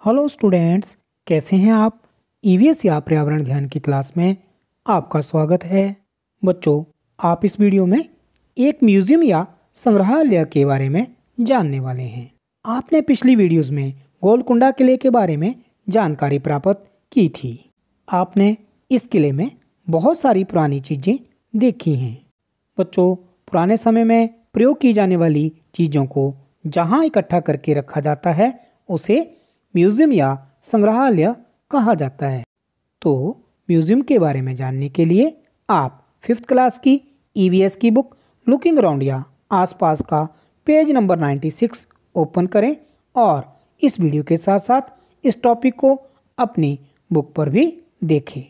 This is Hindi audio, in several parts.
हेलो स्टूडेंट्स, कैसे हैं आप। ईवीएस या पर्यावरण ध्यान की क्लास में आपका स्वागत है। बच्चों, आप इस वीडियो में एक म्यूजियम या संग्रहालय के बारे में जानने वाले हैं। आपने पिछली वीडियोस में गोलकुंडा किले के बारे में जानकारी प्राप्त की थी। आपने इस किले में बहुत सारी पुरानी चीज़ें देखी हैं। बच्चों, पुराने समय में प्रयोग की जाने वाली चीज़ों को जहाँ इकट्ठा करके रखा जाता है उसे म्यूजियम या संग्रहालय कहा जाता है। तो म्यूजियम के बारे में जानने के लिए आप 5th क्लास की ईवीएस की बुक लुकिंग अराउंड या आसपास का पेज नंबर 96 ओपन करें और इस वीडियो के साथ साथ इस टॉपिक को अपनी बुक पर भी देखें।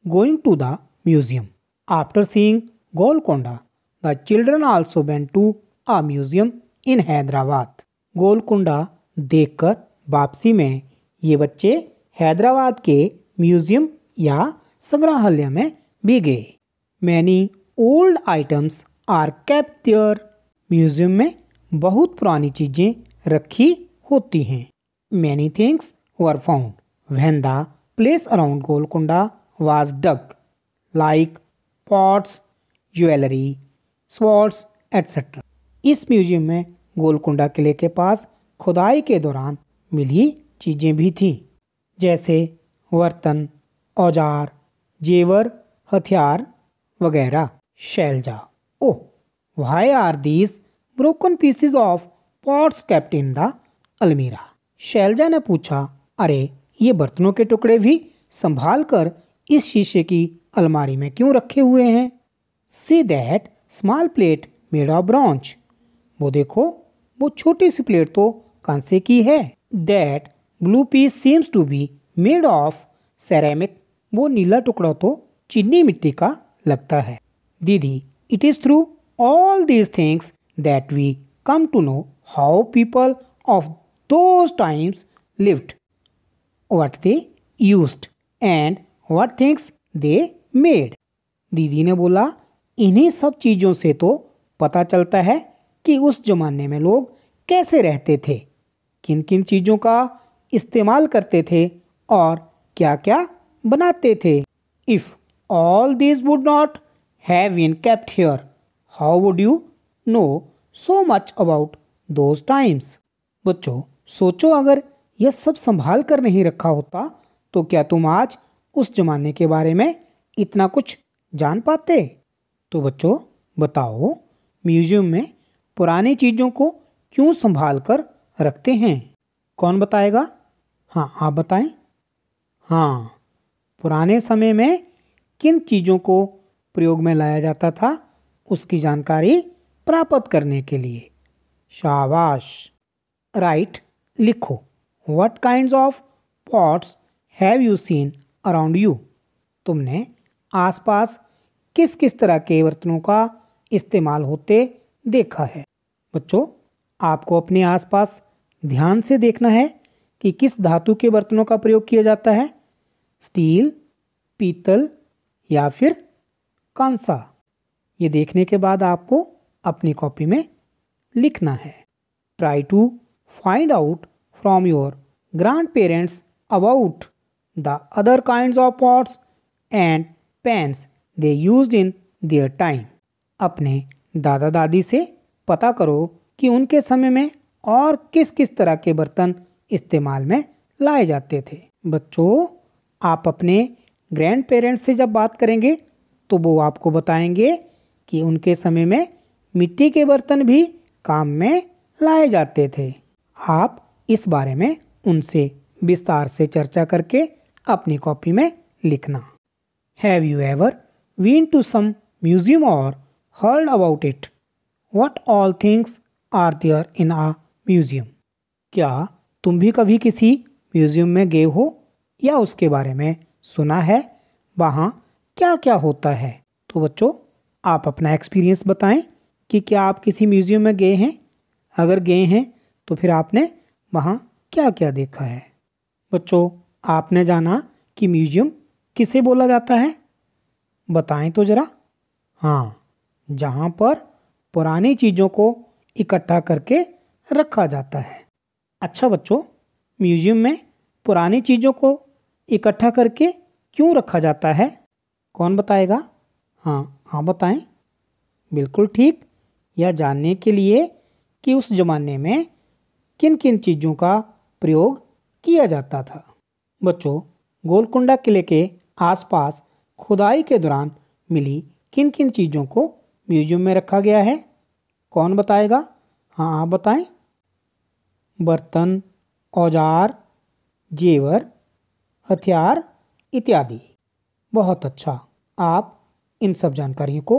Going to the museum. After seeing Golconda, the children also went to a museum in Hyderabad. Golconda देखकर वापसी में ये बच्चे हैदराबाद के म्यूजियम या संग्रहालय में भी गए। Many old items are kept there. Museum में बहुत पुरानी चीज़ें रखी होती हैं। Many things were found when the place around Golconda was dug, like pots, jewellery, swords etcetera. इस म्यूजियम में गोलकुंडा किले के पास खुदाई के दौरान मिली चीज़ें भी थीं, जैसे बर्तन, औजार, जेवर, हथियार वगैरह। Shailja: oh, why are these broken pieces of pots kept in the अलमीरा। शैलजा ने पूछा, अरे ये बर्तनों के टुकड़े भी संभाल कर इस शीशे की अलमारी में क्यों रखे हुए हैं। See that small plate made of bronze. वो देखो, वो छोटी सी प्लेट तो कांसे की है। That blue piece seems to be made of ceramic. वो नीला टुकड़ा तो चीनी मिट्टी का लगता है। दीदी, it is through all these things that we come to know how people of those times lived, what they used and what things they made. दीदी ने बोला, इन्हीं सब चीज़ों से तो पता चलता है कि उस जमाने में लोग कैसे रहते थे, किन किन चीज़ों का इस्तेमाल करते थे और क्या क्या बनाते थे। If all this would not have been kept here, how would you know so much about those times. बच्चों, सोचो, अगर यह सब संभाल कर नहीं रखा होता तो क्या तुम आज उस जमाने के बारे में इतना कुछ जान पाते। तो बच्चों बताओ, म्यूजियम में पुरानी चीज़ों को क्यों संभाल कर रखते हैं। कौन बताएगा। हाँ, आप बताएं। हाँ, पुराने समय में किन चीज़ों को प्रयोग में लाया जाता था उसकी जानकारी प्राप्त करने के लिए। शाबाश। राइट, लिखो। What kinds of pots have you seen around you. तुमने आसपास किस किस तरह के बर्तनों का इस्तेमाल होते देखा है। बच्चों, आपको अपने आसपास ध्यान से देखना है कि किस धातु के बर्तनों का प्रयोग किया जाता है। स्टील, पीतल या फिर कांसा। ये देखने के बाद आपको अपनी कॉपी में लिखना है। Try to find out from your grandparents about the other kinds of pots and pans they used in their time. अपने दादा दादी से पता करो कि उनके समय में और किस किस तरह के बर्तन इस्तेमाल में लाए जाते थे। बच्चों, आप अपने ग्रैंड पेरेंट्स से जब बात करेंगे तो वो आपको बताएंगे कि उनके समय में मिट्टी के बर्तन भी काम में लाए जाते थे। आप इस बारे में उनसे विस्तार से चर्चा करके अपनी कॉपी में लिखना। Have you ever been to some museum और heard about it? What all things are there in a museum? क्या तुम भी कभी किसी म्यूजियम में गए हो या उसके बारे में सुना है, वहाँ क्या क्या होता है। तो बच्चों, आप अपना एक्सपीरियंस बताएं कि क्या आप किसी म्यूजियम में गए हैं। अगर गए हैं तो फिर आपने वहाँ क्या क्या देखा है। बच्चों, आपने जाना कि म्यूजियम किसे बोला जाता है, बताएं तो ज़रा। हाँ, जहाँ पर पुरानी चीज़ों को इकट्ठा करके रखा जाता है। अच्छा बच्चों, म्यूजियम में पुरानी चीज़ों को इकट्ठा करके क्यों रखा जाता है? कौन बताएगा? हाँ, आप बताएं। बिल्कुल ठीक, यह जानने के लिए कि उस ज़माने में किन किन चीज़ों का प्रयोग किया जाता था। बच्चों, गोलकुंडा किले के आसपास खुदाई के दौरान मिली किन किन चीज़ों को म्यूजियम में रखा गया है? कौन बताएगा? हाँ, आप बताएं। बर्तन, औजार, जेवर, हथियार इत्यादि। बहुत अच्छा, आप इन सब जानकारियों को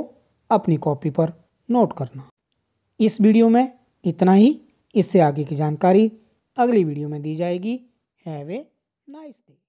अपनी कॉपी पर नोट करना। इस वीडियो में इतना ही। इससे आगे की जानकारी अगली वीडियो में दी जाएगी। Have a nice day.